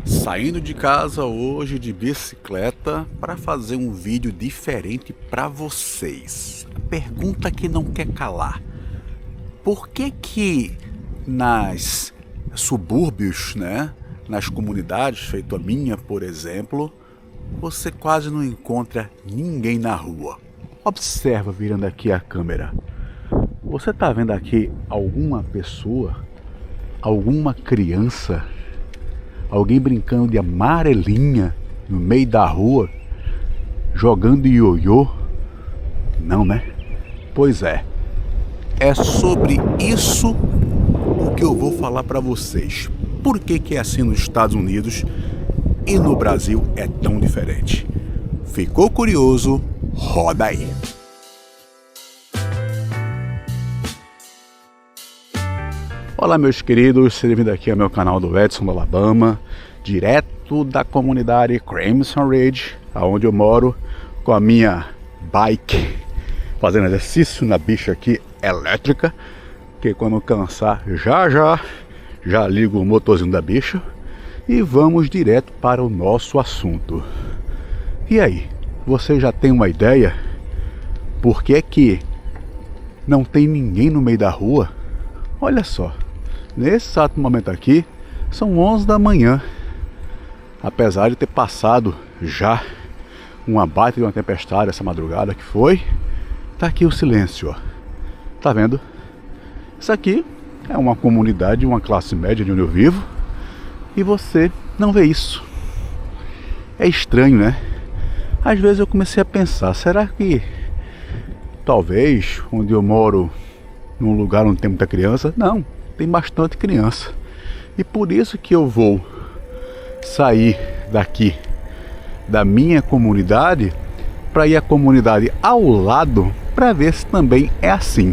Saindo de casa hoje de bicicleta para fazer um vídeo diferente para vocês. A pergunta que não quer calar: por que nas subúrbios, nas comunidades, feito a minha, por exemplo, você quase não encontra ninguém na rua? Observa virando aqui a câmera. Você está vendo aqui alguma pessoa, alguma criança, alguém brincando de amarelinha no meio da rua, jogando ioiô? Não, né? Pois é. É sobre isso o que eu vou falar para vocês. Por que é assim nos Estados Unidos e no Brasil é tão diferente? Ficou curioso? Roda aí. Olá, meus queridos, sejam bem-vindos aqui ao meu canal do Edson do Alabama, direto da comunidade Crimson Ridge, onde eu moro, com a minha bike, fazendo exercício na bicha aqui elétrica, que quando cansar já ligo o motorzinho da bicha e vamos direto para o nosso assunto. E aí, você já tem uma ideia por que não tem ninguém no meio da rua? Olha só. Nesse exato momento aqui, são 11 da manhã. Apesar de ter passado já uma baita de uma tempestade essa madrugada que foi, tá aqui o silêncio, ó. Tá vendo? Isso aqui é uma comunidade, uma classe média de onde eu vivo, e você não vê isso. É estranho, né? Às vezes eu comecei a pensar, será que talvez onde eu moro, num lugar onde tem muita criança? Não. Tem bastante criança, e por isso que eu vou sair daqui da minha comunidade para ir à comunidade ao lado para ver se também é assim.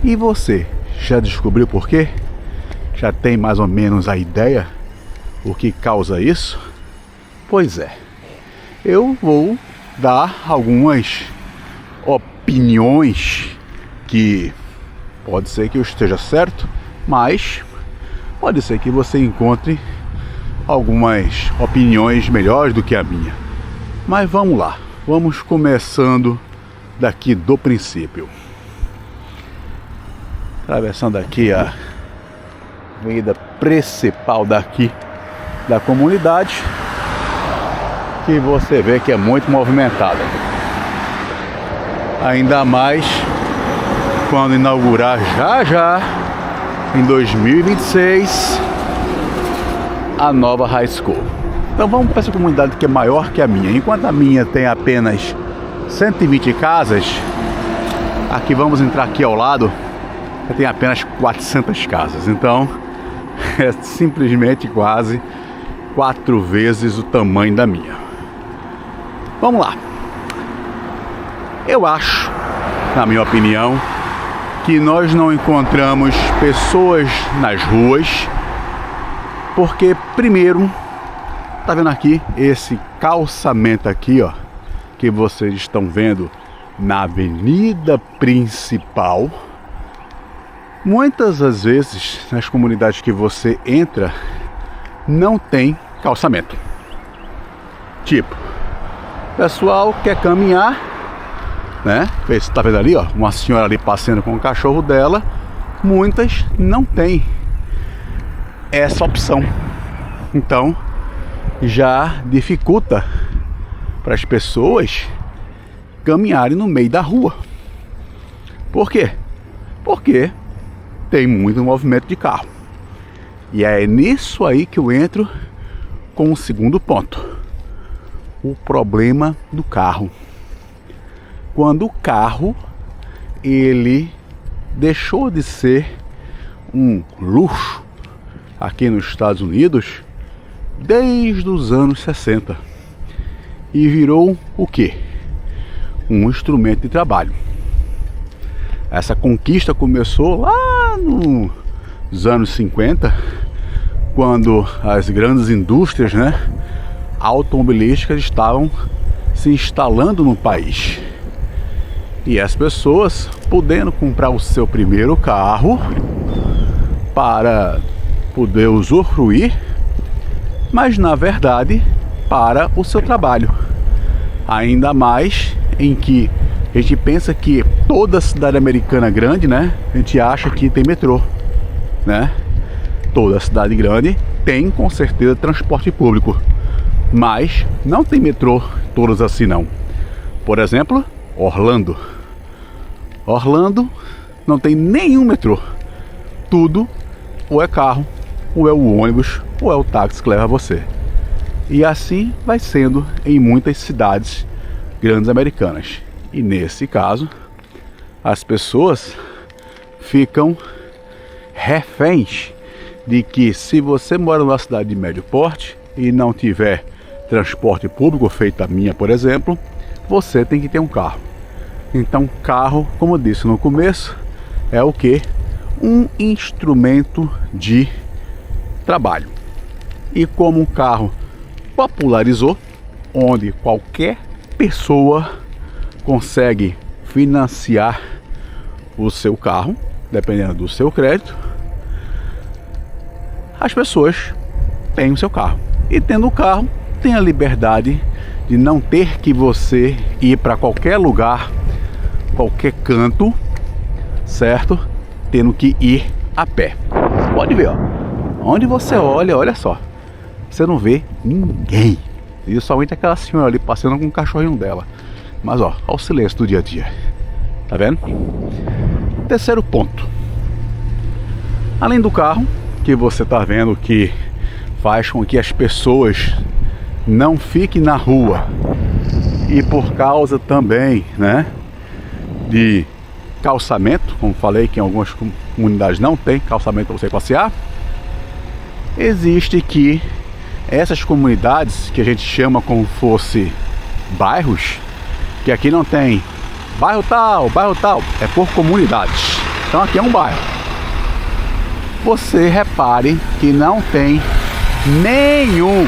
E você já descobriu por quê? Já tem mais ou menos a ideia o que causa isso? Pois é, eu vou dar algumas opiniões que pode ser que eu esteja certo, mas pode ser que você encontre algumas opiniões melhores do que a minha. Mas vamos lá, vamos começando daqui do princípio. Atravessando aqui a avenida principal daqui da comunidade, que você vê que é muito movimentada. Ainda mais quando inaugurar já em 2026 a nova high school. Então vamos para essa comunidade que é maior que a minha. Enquanto a minha tem apenas 120 casas, aqui vamos entrar aqui ao lado, tem apenas 400 casas. Então é simplesmente quase 4 vezes o tamanho da minha. Vamos lá. Eu acho, na minha opinião, que nós não encontramos pessoas nas ruas porque, primeiro, tá vendo aqui esse calçamento aqui, ó, que vocês estão vendo na avenida principal. Muitas das vezes nas comunidades que você entra não tem calçamento. Tipo, o pessoal quer caminhar, né? Você tá vendo ali, ó, uma senhora ali passeando com o cachorro dela. Muitas não tem essa opção, então já dificulta para as pessoas caminharem no meio da rua. Por quê? Porque tem muito movimento de carro. E é nisso aí que eu entro com o segundo ponto: o problema do carro. Quando o carro ele deixou de ser um luxo aqui nos Estados Unidos desde os anos 60 e virou o quê? Um instrumento de trabalho. Essa conquista começou lá nos anos 50, quando as grandes indústrias, automobilísticas estavam se instalando no país. E as pessoas podendo comprar o seu primeiro carro para poder usufruir mas na verdade para o seu trabalho. Ainda mais em que a gente pensa que toda cidade americana grande, né, a gente acha que tem metrô, né? Toda cidade grande tem com certeza transporte público, mas não tem metrô todas assim não. Por exemplo, Orlando não tem nenhum metrô. Tudo ou é carro, ou é o ônibus, ou é o táxi que leva você. E assim vai sendo em muitas cidades grandes americanas. E nesse caso, as pessoas ficam reféns de que se você mora numa cidade de médio porte e não tiver transporte público, feito a minha, por exemplo, você tem que ter um carro. Então, carro, como eu disse no começo, é o que? Um instrumento de trabalho. E como o carro popularizou, onde qualquer pessoa consegue financiar o seu carro, dependendo do seu crédito, as pessoas têm o seu carro. E tendo o carro, tem a liberdade de não ter que você ir para qualquer lugar, qualquer canto, certo? Tendo que ir a pé. Pode ver, ó. Onde você olha, olha só, você não vê ninguém. E somente aquela senhora ali passeando com o cachorrinho dela. Mas ó, olha o silêncio do dia a dia. Tá vendo? Terceiro ponto. Além do carro, que você tá vendo que faz com que as pessoas não fiquem na rua, e por causa também, né, de calçamento, como falei que em algumas comunidades não tem calçamento para você passear, existe que essas comunidades que a gente chama como fosse bairros, que aqui não tem bairro tal, é por comunidades. Então aqui é um bairro. Você repare que não tem nenhum,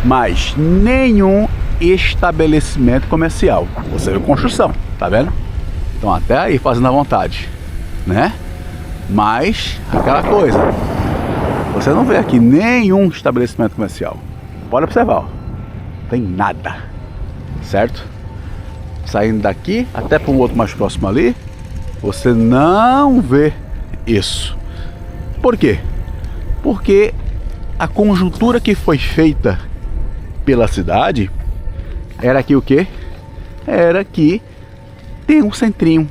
mas nenhum estabelecimento comercial. Você vê construção, tá vendo? Então até aí fazendo à vontade, né? Mas aquela coisa, você não vê aqui nenhum estabelecimento comercial. Pode observar, ó. Não tem nada, certo? Saindo daqui até para um outro mais próximo ali, você não vê isso. Por quê? Porque a conjuntura que foi feita pela cidade era que o quê? Era que tem um centrinho.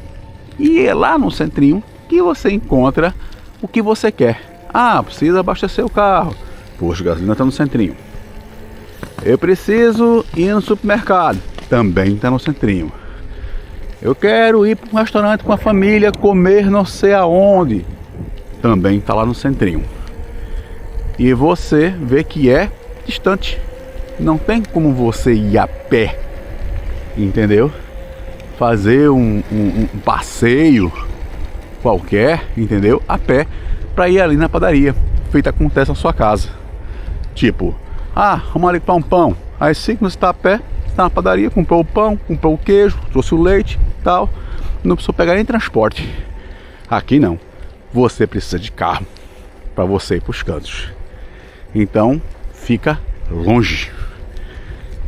E é lá no centrinho que você encontra o que você quer. Ah, precisa abastecer o carro. Poxa, a gasolina está no centrinho. Eu preciso ir no supermercado. Também está no centrinho. Eu quero ir para um restaurante com a família, comer não sei aonde. Também está lá no centrinho. E você vê que é distante. Não tem como você ir a pé, entendeu? Fazer um passeio qualquer, entendeu? A pé, para ir ali na padaria. Feito acontece na sua casa. Tipo, vamos ali para um pão. Aí sim, você está a pé, está na padaria, comprou o pão, comprou o queijo, trouxe o leite e tal. Não precisou pegar nem transporte. Aqui não. Você precisa de carro para você ir para os cantos. Então, fica longe.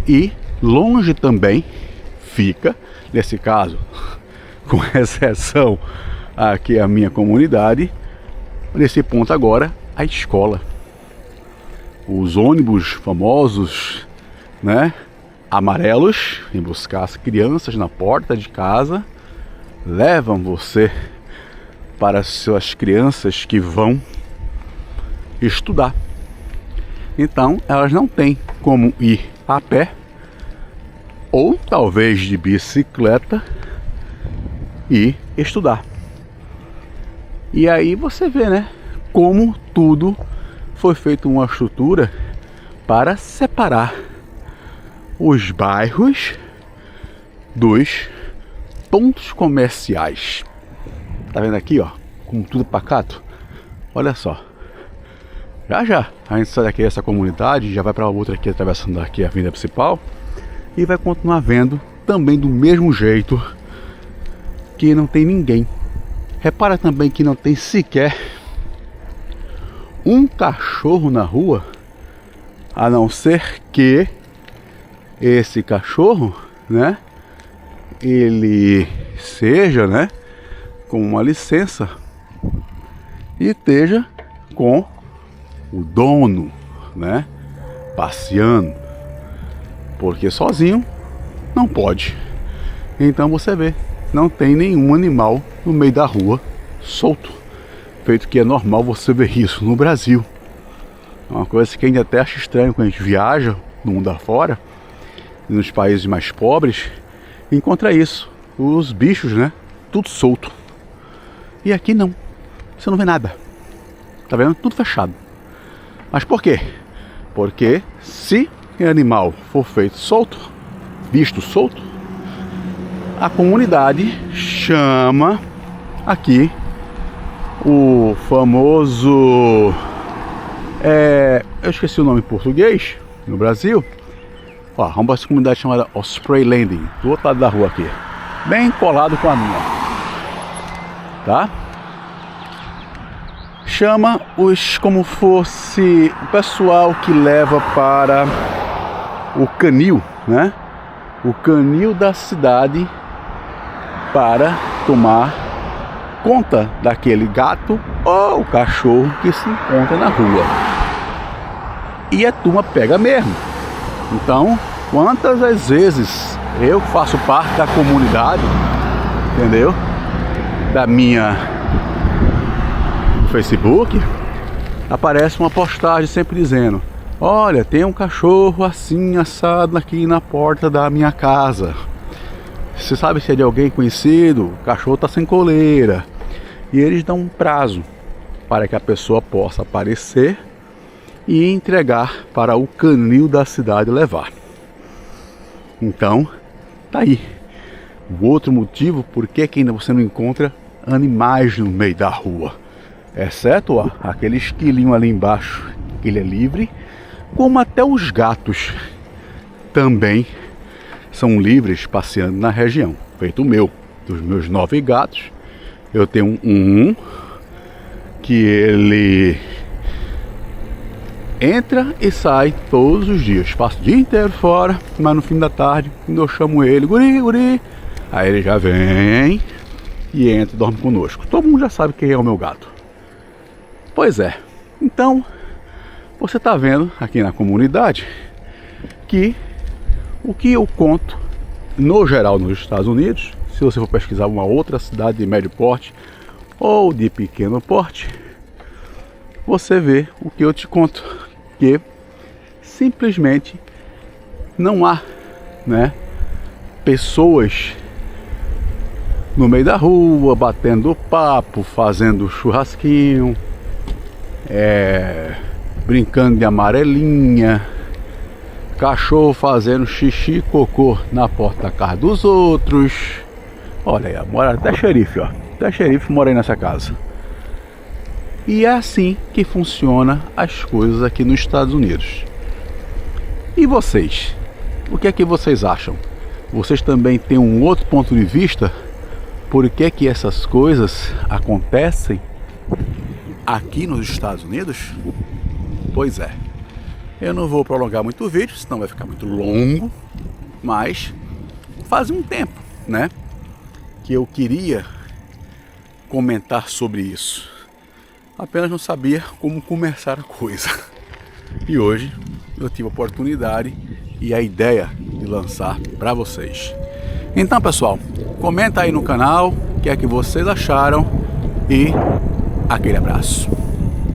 E longe também fica, nesse caso, com exceção aqui a minha comunidade, nesse ponto agora, a escola. Os ônibus famosos, né, amarelos, em buscar as crianças na porta de casa, levam você para as suas crianças que vão estudar. Então, elas não têm como ir a pé, ou talvez de bicicleta, e estudar. E aí você vê, né, como tudo foi feito uma estrutura para separar os bairros dos pontos comerciais. Tá vendo aqui, ó, como tudo pacato? Olha só. Já a gente sai daqui dessa comunidade, já vai para outra aqui, atravessando aqui a avenida principal, e vai continuar vendo também do mesmo jeito, que não tem ninguém. Repara também que não tem sequer um cachorro na rua A não ser que esse cachorro, né, ele seja, né, com uma licença e esteja com o dono, né, passeando, porque sozinho não pode. Então você vê, não tem nenhum animal no meio da rua solto, feito que é normal você ver isso no Brasil. É uma coisa que a gente até acha estranho quando a gente viaja no mundo afora, nos países mais pobres, encontra isso, os bichos, né, tudo solto. E aqui não, você não vê nada, tá vendo? Tudo fechado. Mas por quê? Porque se o animal for feito solto, visto solto, a comunidade chama aqui o famoso, eu esqueci o nome em português, no Brasil. Ó, vamos para essa comunidade chamada Osprey Landing, do outro lado da rua aqui, bem colado com a minha, tá? Chama os, como fosse o pessoal que leva para o canil, né? O canil da cidade, para tomar conta daquele gato ou cachorro que se encontra na rua. E a turma pega mesmo. Então, quantas as vezes eu faço parte da comunidade, entendeu? Da minha Facebook, aparece uma postagem sempre dizendo: olha, tem um cachorro assim assado aqui na porta da minha casa. Você sabe se é de alguém conhecido? O cachorro está sem coleira. E eles dão um prazo para que a pessoa possa aparecer e entregar para o canil da cidade levar. Então, tá aí o outro motivo por que ainda você não encontra animais no meio da rua. Exceto aquele esquilinho ali embaixo, que ele é livre, como até os gatos também são livres passeando na região. Feito o meu, dos meus 9 gatos, eu tenho um que ele entra e sai todos os dias. Passa o dia inteiro fora, mas no fim da tarde, quando eu chamo ele, guri, guri, aí ele já vem e entra e dorme conosco. Todo mundo já sabe quem é o meu gato. Pois é, então você está vendo aqui na comunidade que o que eu conto, no geral nos Estados Unidos, se você for pesquisar uma outra cidade de médio porte ou de pequeno porte, você vê o que eu te conto, que simplesmente não há, né, pessoas no meio da rua batendo papo, fazendo churrasquinho, brincando de amarelinha, cachorro fazendo xixi e cocô na porta da casa dos outros. Olha aí, mora até xerife, ó. Até xerife mora aí nessa casa. E é assim que funciona as coisas aqui nos Estados Unidos. E vocês? O que é que vocês acham? Vocês também têm um outro ponto de vista? Por que é que essas coisas acontecem aqui nos Estados Unidos? Pois é, eu não vou prolongar muito o vídeo, senão vai ficar muito longo, mas faz um tempo, né, que eu queria comentar sobre isso, apenas não sabia como começar a coisa. E hoje eu tive a oportunidade e a ideia de lançar para vocês. Então, pessoal, comenta aí no canal o que é que vocês acharam e aquele abraço.